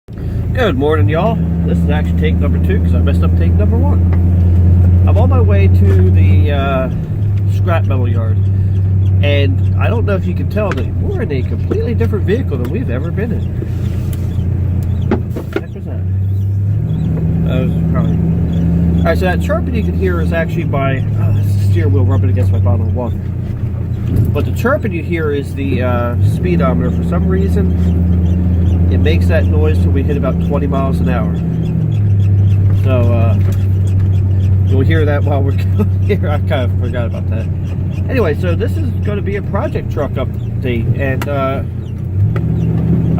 Good morning, y'all. This is actually take number 2 because I messed up take number 1. I'm on my way to the scrap metal yard, and I don't know if you can tell that we're in a completely different vehicle than we've ever been in. What the heck was that? That was probably... Alright, so that chirping you can hear is actually my... Oh, that's the steering wheel rubbing against my bottle of water. But the chirping you hear is the speedometer. For some reason, it makes that noise till we hit about 20 miles an hour. So, you'll hear that while we're going here. I kind of forgot about that. Anyway, so this is going to be a project truck update. And,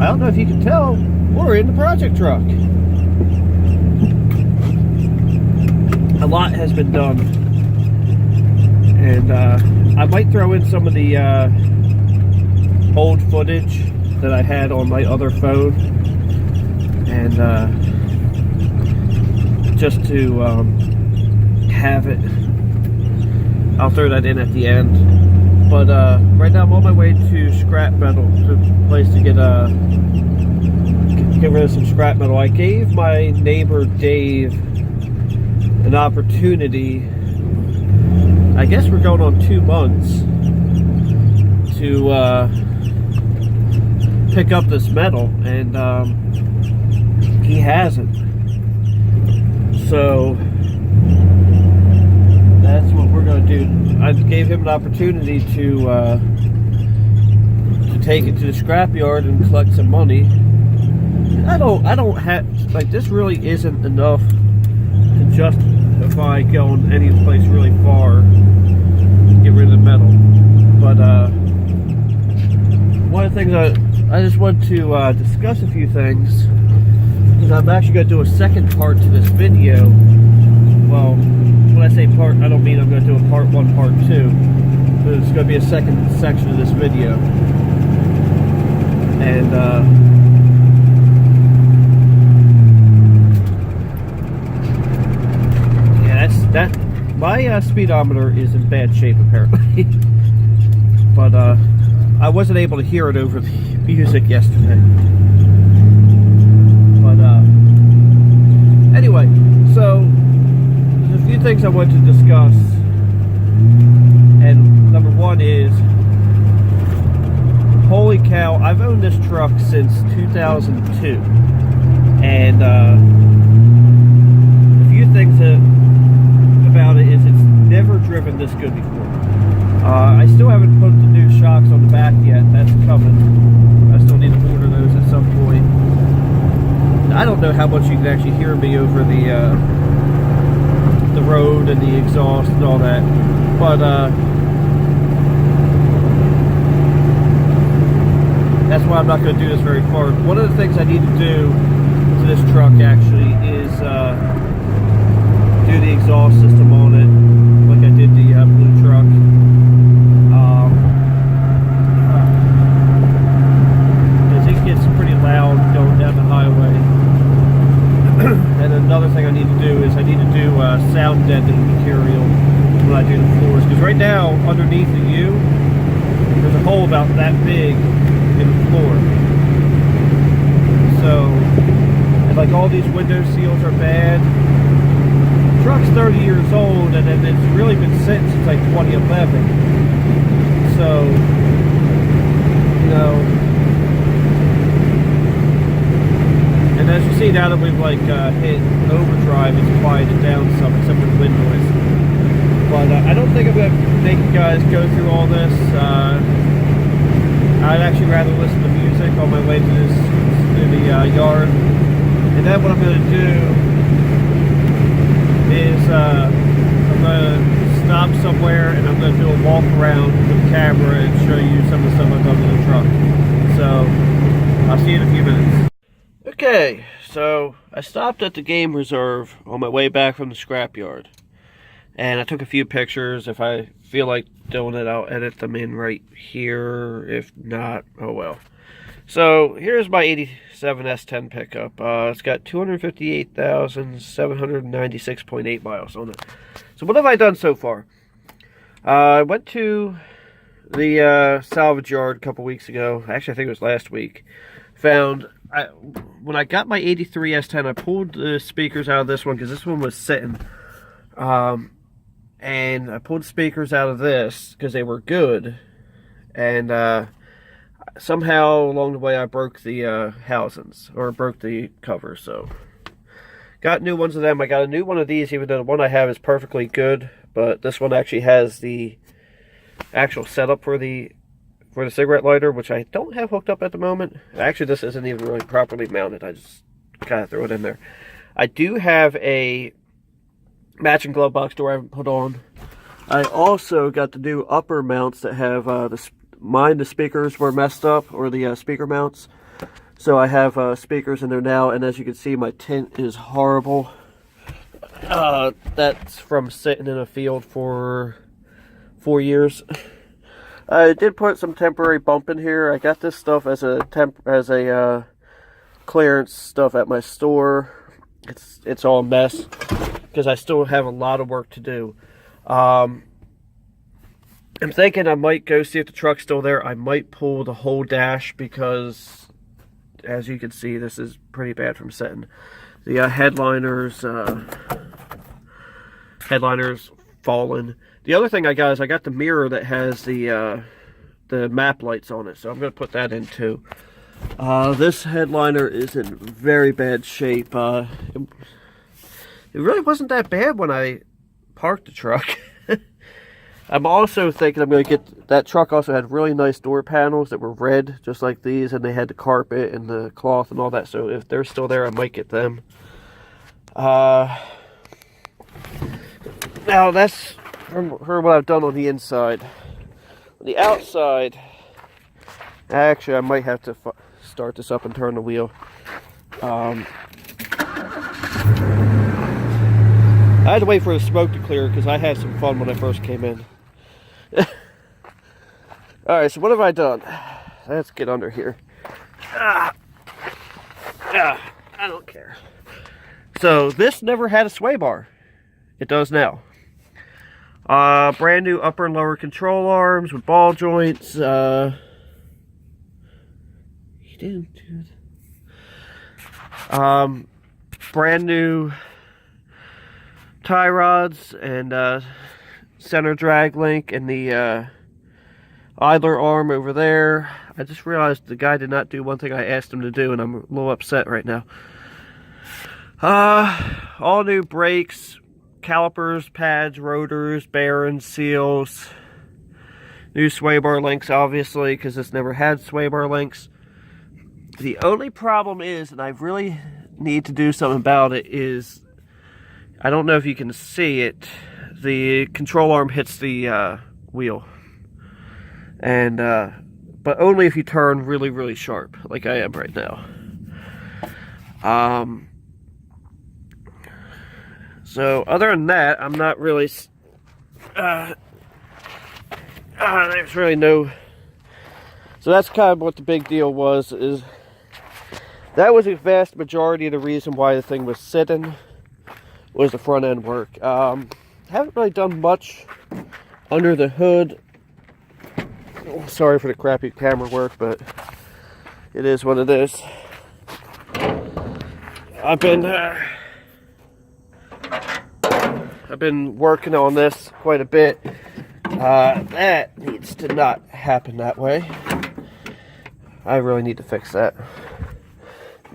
I don't know if you can tell, we're in the project truck. A lot has been done. And, I might throw in some of the, old footage that I had on my other phone, and just to have it, I'll throw that in at the end. But right now I'm on my way to scrap metal, to a place to get rid of some scrap metal. I gave my neighbor Dave an opportunity. I guess we're going on 2 months to pick up this metal, and he hasn't. So that's what we're going to do. I gave him an opportunity to take it to the scrapyard and collect some money. I don't have, like, this really isn't enough to justify going any place really far to get rid of the metal. But one of the things I just want to discuss a few things, because I'm actually going to do a second part to this video. Well, when I say part, I don't mean I'm going to do a part 1, part 2, but it's going to be a second section of this video. And yeah, my speedometer is in bad shape apparently. But I wasn't able to hear it over the music yesterday. But anyway, so there's a few things I want to discuss. And number 1 is, holy cow, I've owned this truck since 2002. And a few things about it is it's never driven this good before. I still haven't put the new shocks on the back yet. That's coming. I still need to order those at some point. I don't know how much you can actually hear me over the road and the exhaust and all that, but that's why I'm not going to do this very far. One of the things I need to do to this truck actually is do the exhaust system on it, like I did the blue truck. And another thing I need to do is I need to do sound deadening material when I do the floors, because right now underneath the U there's a hole about that big in the floor. So, and like all these window seals are bad. The truck's 30 years old, and then it's really been sitting since like 2011. So, you know. And as you see, now that we've like hit overdrive, it's quieted down some, except for the wind noise. But I don't think I'm going to make you guys go through all this. I'd actually rather listen to music on my way to the yard. And then what I'm going to do is I'm going to stop somewhere, and I'm going to do a walk around with the camera and show you some of the stuff I've done with the truck. So I'll see you in a few minutes. Okay, so I stopped at the game reserve on my way back from the scrapyard, and I took a few pictures. If I feel like doing it, I'll edit them in right here. If not, oh well. So here's my 87 S10 pickup. It's got 258,796.8 miles on it. So what have I done so far? I went to the salvage yard a couple weeks ago. Actually, I think it was last week. Found when I got my 83 S10, I pulled the speakers out of this one because this one was sitting. And I pulled the speakers out of this because they were good. And somehow along the way I broke the housings, or broke the covers. So got new ones of them. I got a new one of these, even though the one I have is perfectly good. But this one actually has the actual setup for the cigarette lighter, which I don't have hooked up at the moment. Actually, this isn't even really properly mounted. I just kind of throw it in there. I do have a matching glove box door I haven't put on. I also got the new upper mounts that have the speakers were messed up, or the speaker mounts. So I have speakers in there now, and as you can see, my tint is horrible. That's from sitting in a field for 4 years. I did put some temporary bump in here. I got this stuff as a clearance stuff at my store. It's all a mess because I still have a lot of work to do. I'm thinking I might go see if the truck's still there. I might pull the whole dash because, as you can see, this is pretty bad from sitting. The headliners fallen. The other thing I got is I got the mirror that has the map lights on it, so I'm going to put that in too. This headliner is in very bad shape. It really wasn't that bad when I parked the truck. I'm also thinking I'm going to get, that truck also had really nice door panels that were red, just like these, and they had the carpet and the cloth and all that, so if they're still there, I might get them. Now that's for what I've done on the inside. On the outside, actually I might have to start this up and turn the wheel. I had to wait for the smoke to clear because I had some fun when I first came in. Alright, so what have I done? Let's get under here. I don't care. So this never had a sway bar. It does now. Brand new upper and lower control arms with ball joints. He didn't do that. Brand new tie rods and center drag link and the idler arm over there. I just realized the guy did not do one thing I asked him to do, and I'm a little upset right now. All new brakes, calipers, pads, rotors, bearings, seals. New sway bar links, obviously, because this never had sway bar links. The only problem is, and I really need to do something about it, is, I don't know if you can see it, the control arm hits the wheel. And, but only if you turn really, really sharp, like I am right now. So, other than that, I'm not really, there's really no, so that's kind of what the big deal was, is that was a vast majority of the reason why the thing was sitting, was the front end work. Haven't really done much under the hood. Sorry for the crappy camera work, but it is what it is. I've been working on this quite a bit. That needs to not happen that way. I really need to fix that.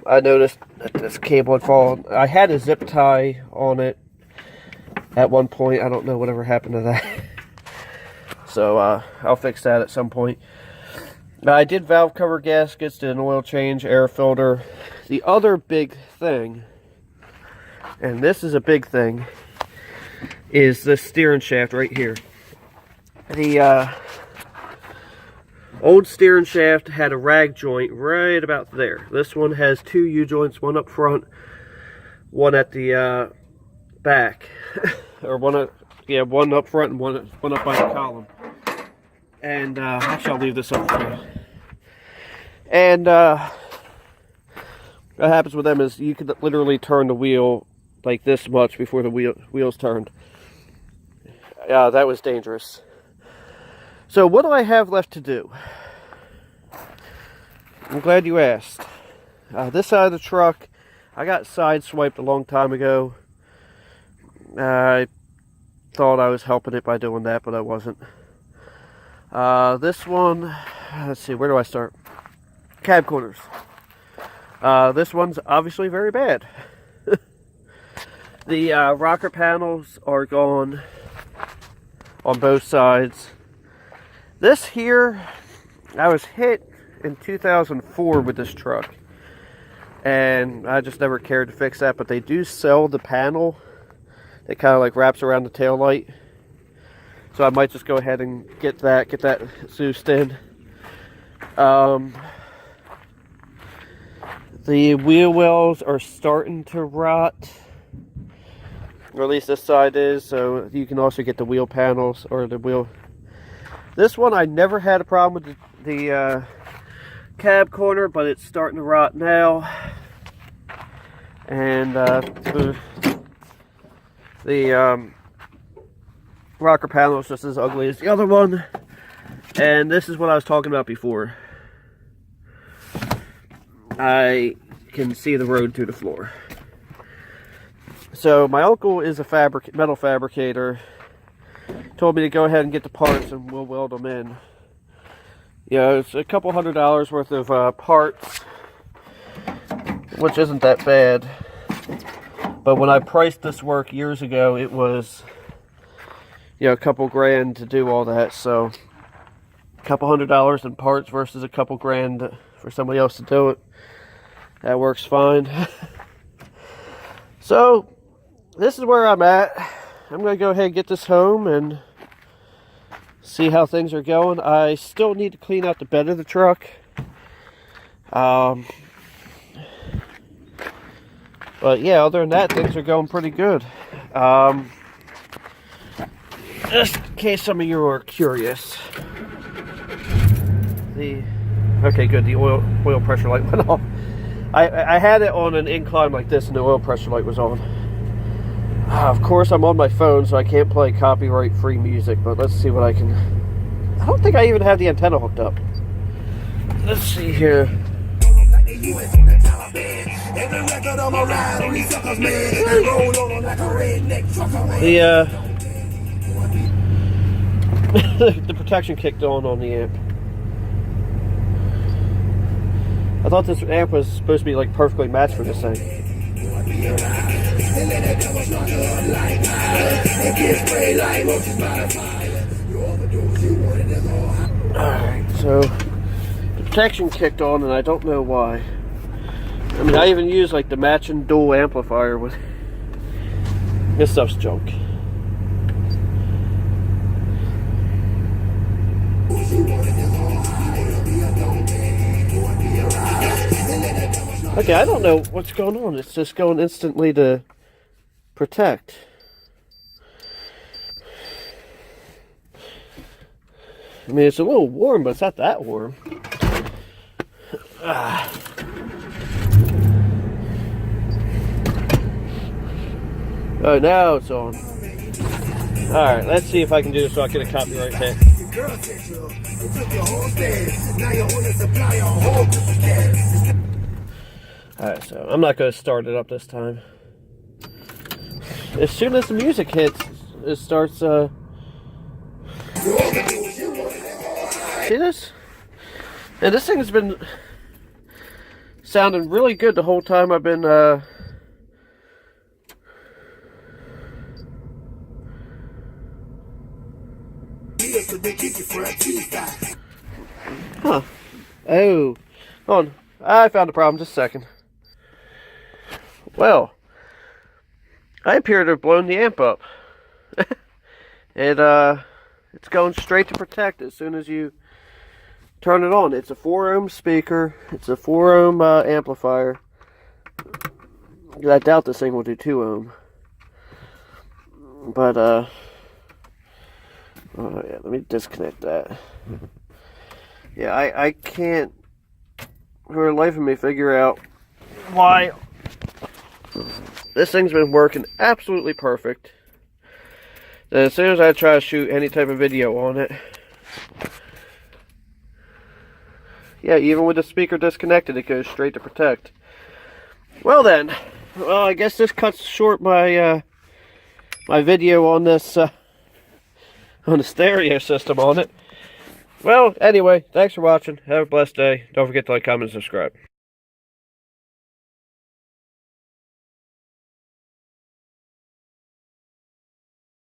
I noticed that this cable had fallen. I had a zip tie on it at one point. I don't know whatever happened to that. So I'll fix that at some point. I did valve cover gaskets, did an oil change, air filter. The other big thing, and this is a big thing, is the steering shaft right here. The old steering shaft had a rag joint right about there. This one has two U-joints, one up front, one at the back. Or one up front and one up by the column. And actually I'll leave this up for you. And what happens with them is you can literally turn the wheel like this much before the wheels turned. That was dangerous. So what do I have left to do? I'm glad you asked. This side of the truck, I got sideswiped a long time ago. I thought I was helping it by doing that, but I wasn't. This one, let's see, where do I start? Cab corners. This one's obviously very bad. The rocker panels are gone on both sides. This here, I was hit in 2004 with this truck, and I just never cared to fix that, but they do sell the panel that kind of like wraps around the tail light, so I might just go ahead and get that Zeused in. The wheel wells are starting to rot, or at least this side is, so you can also get the wheel panels or the wheel. This one I never had a problem with the cab corner, but it's starting to rot now. And the rocker panel is just as ugly as the other one. And this is what I was talking about before. I can see the road through the floor. So my uncle is a metal fabricator. Told me to go ahead and get the parts and we'll weld them in. You know, it's a couple $100 worth of parts, which isn't that bad. But when I priced this work years ago, it was, you know, a couple grand to do all that. So a couple $100 in parts versus a couple grand for somebody else to do it. That works fine. So this is where I'm at. I'm going to go ahead and get this home and see how things are going. I still need to clean out the bed of the truck. But yeah, other than that, things are going pretty good. Just in case some of you are curious. Okay, good. The oil pressure light went off. I had it on an incline like this and the oil pressure light was on. Of course, I'm on my phone, so I can't play copyright-free music, but let's see what I can... I don't think I even have the antenna hooked up. Let's see here. The protection kicked on the amp. I thought this amp was supposed to be like perfectly matched for this thing. Alright, so the protection kicked on and I don't know why. I mean, I even used like the matching dual amplifier with... This stuff's junk. Okay, I don't know what's going on. It's just going instantly to protect. I mean, it's a little warm, but it's not that warm. Oh, now it's on. Alright, let's see if I can do this so I get a copyright hit. Alright, so I'm not going to start it up this time. As soon as the music hits, it starts, see this? And this thing has been sounding really good the whole time I've been, Huh. Oh. Hold on. I found a problem. Just a second. Well, I appear to have blown the amp up. It's going straight to protect as soon as you turn it on. It's a 4 ohm speaker. It's a 4 ohm amplifier. I doubt this thing will do 2 ohm. But, oh yeah, let me disconnect that. Yeah, I can't, for the life of me, figure out why this thing's been working absolutely perfect. Then as soon as I try to shoot any type of video on it, Yeah, even with the speaker disconnected, it goes straight to protect. Well then, I guess this cuts short my my video on this on the stereo system on it. Well, anyway, thanks for watching. Have a blessed day. Don't forget to like, comment, and subscribe.